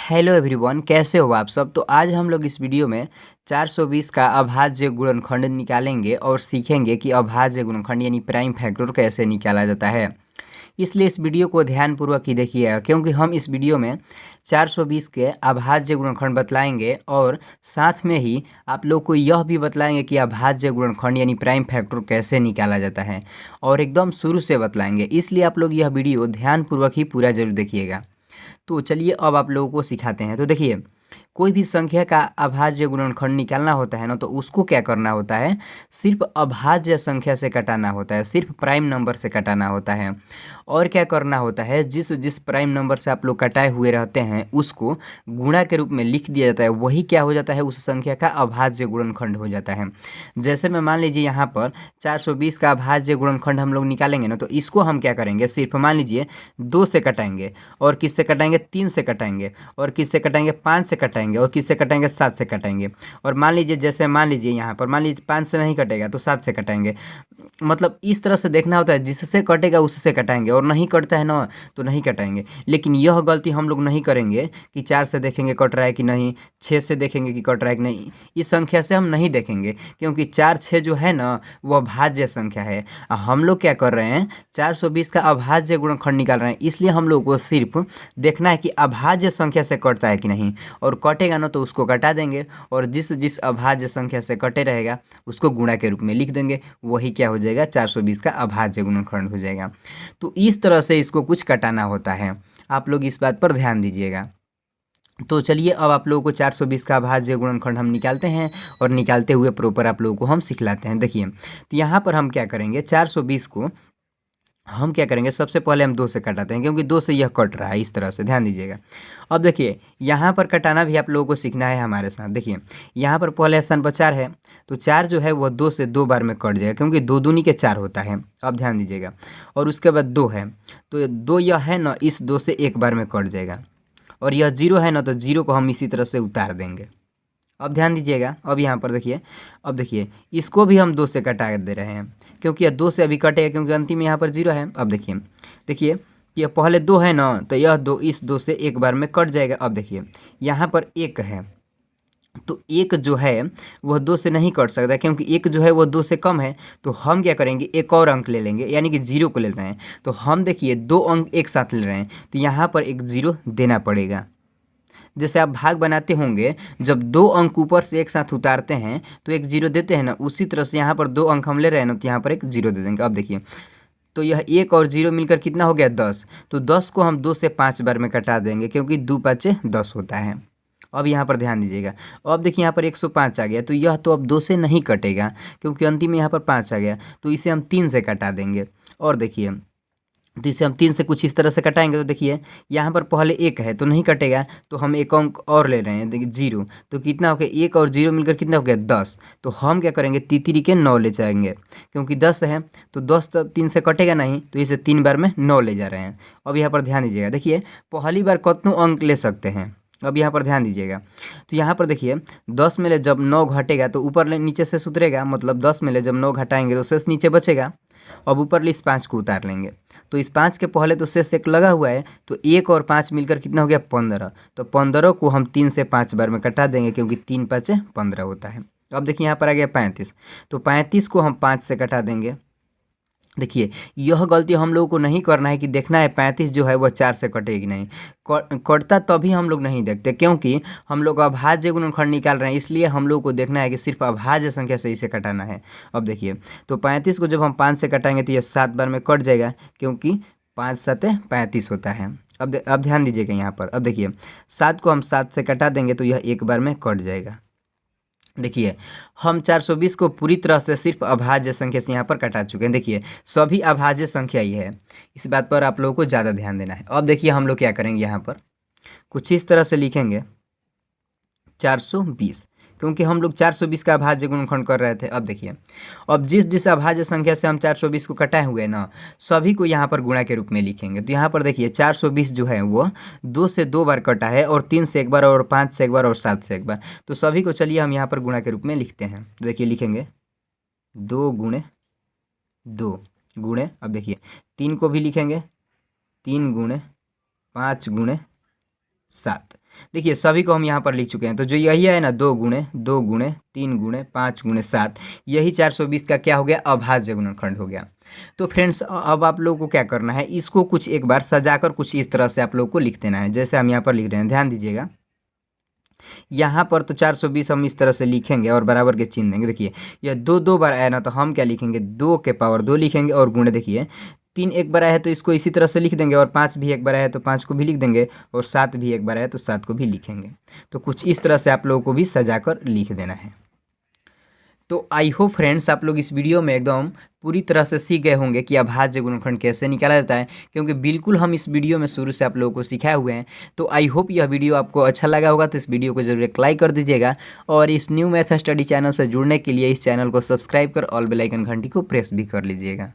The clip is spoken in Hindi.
हेलो एवरीवन, कैसे हो आप सब। तो आज हम लोग इस वीडियो में 420 का अभाज्य गुणनखंड निकालेंगे और सीखेंगे कि अभाज्य गुणनखंड यानी प्राइम फैक्टर कैसे निकाला जाता है। इसलिए इस वीडियो को ध्यानपूर्वक ही देखिएगा, क्योंकि हम इस वीडियो में 420 के अभाज्य गुणनखंड बतलाएंगे और साथ में ही आप लोग को यह भी बतलाएंगे कि अभाज्य गुणनखंड यानी प्राइम फैक्टर कैसे निकाला जाता है, और एकदम शुरू से बतलाएंगे। इसलिए आप लोग यह वीडियो ध्यानपूर्वक ही पूरा जरूर देखिएगा। तो चलिए अब आप लोगों को सिखाते हैं। तो देखिए, कोई भी संख्या का अभाज्य गुणनखंड निकालना होता है ना, तो उसको क्या करना होता है, सिर्फ अभाज्य संख्या से कटाना होता है, सिर्फ प्राइम नंबर से कटाना होता है। और क्या करना होता है, जिस जिस प्राइम नंबर से आप लोग कटाए हुए रहते हैं उसको गुणा के रूप में लिख दिया जाता है, वही क्या हो जाता है, उस संख्या का अभाज्य गुणनखंड हो जाता है। जैसे में मान लीजिए यहाँ पर 420 का अभाज्य गुणनखंड हम लोग निकालेंगे ना, तो इसको हम क्या करेंगे, सिर्फ मान लीजिए 2 से कटाएंगे, और किससे कटाएंगे, 3 से कटाएंगे, और किससे कटाएंगे, 5 से कटाएंगे, और किससे कटाएंगे, 7 से कटाएंगे। और मान लीजिए जैसे मान लीजिए यहाँ पर मान लीजिए 5 से नहीं कटेगा तो 7 से कटाएंगे। मतलब इस तरह से देखना होता है, जिससे कटेगा उससे कटाएंगे, और नहीं कटता है ना तो नहीं कटाएंगे। लेकिन यह गलती हम लोग नहीं करेंगे कि 4 से देखेंगे कट रहा है कि नहीं, 6 से देखेंगे कि कट रहा है कि नहीं। इस संख्या से हम नहीं देखेंगे, क्योंकि 4 6 जो है ना वो अभाज्य संख्या है। हम लोग क्या कर रहे हैं, 420 का अभाज्य गुणनखंड निकाल रहे हैं। इसलिए हम लोग को सिर्फ देखना है कि अभाज्य संख्या से कटता है कि नहीं, और कटेगा ना तो उसको कटा देंगे, और जिस जिस अभाज्य संख्या से कटे रहेगा उसको गुणा के रूप में लिख देंगे, वही क्या हो जाएगा, 420 का अभाज्य गुणनखंड हो जाएगा। तो इस तरह से इसको कुछ कटाना होता है, आप लोग इस बात पर ध्यान दीजिएगा। तो चलिए अब आप लोगों को 420 का अभाज्य गुणनखंड हम निकालते हैं, और निकालते हुए प्रॉपर आप लोगों को हम सिखलाते हैं। देखिए, तो यहाँ पर हम क्या करेंगे, 420 को हम क्या करेंगे, सबसे पहले हम 2 से कटाते हैं, क्योंकि 2 से यह कट रहा है, इस तरह से ध्यान दीजिएगा। अब देखिए, यहाँ पर कटाना भी आप लोगों को सीखना है हमारे साथ। देखिए, यहाँ पर पहले स्थान पर 4 है, तो 4 जो है वह 2 से 2 बार में कट जाएगा, क्योंकि 2 दूनी के 4 होता है। अब ध्यान दीजिएगा, और उसके बाद 2 है, तो 2 यह है ना, इस 2 से 1 बार में कट जाएगा। और यह 0 है ना, तो 0 को हम इसी तरह से उतार देंगे। अब ध्यान दीजिएगा, अब यहाँ पर देखिए, अब देखिए इसको भी हम 2 से कटा दे रहे हैं, क्योंकि यह 2 से अभी कटेगा, क्योंकि अंतिम में यहाँ पर 0 है। अब देखिए, देखिए ये पहले 2 है ना, तो यह 2 इस 2 से 1 बार में कट जाएगा। अब देखिए यहाँ पर 1 है, तो 1 जो है वह 2 से नहीं कट सकता, क्योंकि 1 जो है वह 2 से कम है। तो हम क्या करेंगे, एक और अंक ले लेंगे, यानी कि 0 को ले रहे हैं। तो हम देखिए 2 अंक एक साथ ले रहे हैं, तो यहाँ पर एक 0 देना पड़ेगा। जैसे आप भाग बनाते होंगे, जब 2 अंक ऊपर से एक साथ उतारते हैं तो एक 0 देते हैं ना, उसी तरह से यहाँ पर 2 अंक हम ले रहे हैं ना, तो यहाँ पर एक 0 दे देंगे। अब देखिए, तो यह 1 और 0 मिलकर कितना हो गया, 10। तो 10 को हम 2 से 5 बार में कटा देंगे, क्योंकि 2 5 10 होता है। अब यहाँ पर ध्यान दीजिएगा, अब देखिए यहाँ पर 105 आ गया, तो यह तो अब 2 से नहीं कटेगा, क्योंकि अंतिम में यहाँ पर 5 आ गया, तो इसे हम 3 से कटा देंगे। और देखिए, तो इसे हम 3 से कुछ इस तरह से कटाएंगे, तो देखिए यहाँ पर पहले 1 है तो नहीं कटेगा, तो हम एक अंक और ले रहे हैं, देखिए 0। तो कितना हो गया, 1 और 0 मिलकर कितना हो गया, 10। तो हम क्या करेंगे, तितरी के 9 ले जाएंगे, क्योंकि 10 है, तो 10 तो 3 से कटेगा नहीं, तो इसे 3 बार में 9 ले जा रहे हैं। अब यहाँ पर ध्यान दीजिएगा, देखिए पहली बार कितनों अंक ले सकते हैं। अब यहाँ पर ध्यान दीजिएगा, तो यहाँ पर देखिए 10 में ले जब 9 घटेगा तो ऊपर ले नीचे शेष उतरेगा, मतलब 10 में ले जब 9 घटाएंगे तो शेष नीचे बचेगा। अब ऊपर इस 5 को उतार लेंगे, तो इस 5 के पहले तो शेष 1 लगा हुआ है, तो 1 और 5 मिलकर कितना हो गया, 15। तो 15 को हम 3 से 5 बार में कटा देंगे, क्योंकि 3 5 15 होता है। अब देखिए यहाँ पर आ गया 35, तो 35 को हम 5 से कटा देंगे। देखिए, यह गलती हम लोगों को नहीं करना है कि देखना है 35 जो है वह 4 से कटेगी नहीं, कटता तभी हम लोग नहीं देखते, क्योंकि हम लोग अभाज्य गुणनखंड निकाल रहे हैं। इसलिए हम लोग को देखना है कि सिर्फ अभाज्य संख्या से इसे कटाना है। अब देखिए, तो 35 को जब हम 5 से कटाएंगे तो यह 7 बार में कट जाएगा, क्योंकि 5 7 35 होता है। अब ध्यान दीजिएगा यहाँ पर, अब देखिए 7 को हम 7 से कटा देंगे तो यह 1 बार में कट जाएगा। देखिए, हम 420 को पूरी तरह से सिर्फ अभाज्य संख्या से यहाँ पर कटा चुके हैं। देखिए, सभी अभाज्य संख्या ही है, इस बात पर आप लोगों को ज़्यादा ध्यान देना है। अब देखिए हम लोग क्या करेंगे, यहाँ पर कुछ इस तरह से लिखेंगे 420, क्योंकि हम लोग 420 का अभाज्य गुणनखंड कर रहे थे। अब देखिए, अब जिस जिस अभाज्य संख्या से हम 420 को कटाए हुए ना, सभी को यहाँ पर गुणा के रूप में लिखेंगे। तो यहाँ पर देखिए 420 जो है वो 2 से 2 बार कटा है, और 3 से 1 बार, और 5 से 1 बार, और 7 से 1 बार। तो सभी को चलिए हम यहाँ पर गुणा के रूप में लिखते हैं। तो देखिए लिखेंगे 2 गुणे 2 गुणे, अब देखिए 3 को भी लिखेंगे 3 गुणे 5 गुणे 7। देखिए सभी को हम यहाँ पर लिख चुके हैं। तो जो यही है ना 2 गुणे 2 गुणे 3 गुणे 5 गुणे 7, यही 420 का क्या हो गया, अभाज्य गुणनखंड हो गया। तो फ्रेंड्स अब आप लोगों को क्या करना है, इसको कुछ एक बार सजाकर कुछ इस तरह से आप लोगों को लिख देना है। जैसे हम यहाँ पर लिख रहे हैं, ध्यान दीजिएगा। यहाँ पर तो 420 हम इस तरह से लिखेंगे और बराबर के चिन्ह देंगे। देखिए यह 2 बार आया ना, तो हम क्या लिखेंगे, 2 के पावर 2 लिखेंगे और गुणे देखिए 3 एक बार आया है तो इसको इसी तरह से लिख देंगे, और 5 भी एक बार आया है तो 5 को भी लिख देंगे, और 7 भी एक बार आया है तो 7 को भी लिखेंगे। तो कुछ इस तरह से आप लोगों को भी सजाकर लिख देना है। तो आई होप फ्रेंड्स आप लोग इस वीडियो में एकदम पूरी तरह से सीख गए होंगे कि अभाज्य गुणनखंड कैसे निकाला जाता है, क्योंकि बिल्कुल हम इस वीडियो में शुरू से आप लोगों को सिखाए हुए हैं। तो आई होप यह वीडियो आपको अच्छा लगा होगा, तो इस वीडियो को जरूर एक लाइक कर दीजिएगा, और इस न्यू मैथ स्टडी चैनल से जुड़ने के लिए इस चैनल को सब्सक्राइब कर ऑल बेल आइकन घंटी को प्रेस भी कर लीजिएगा।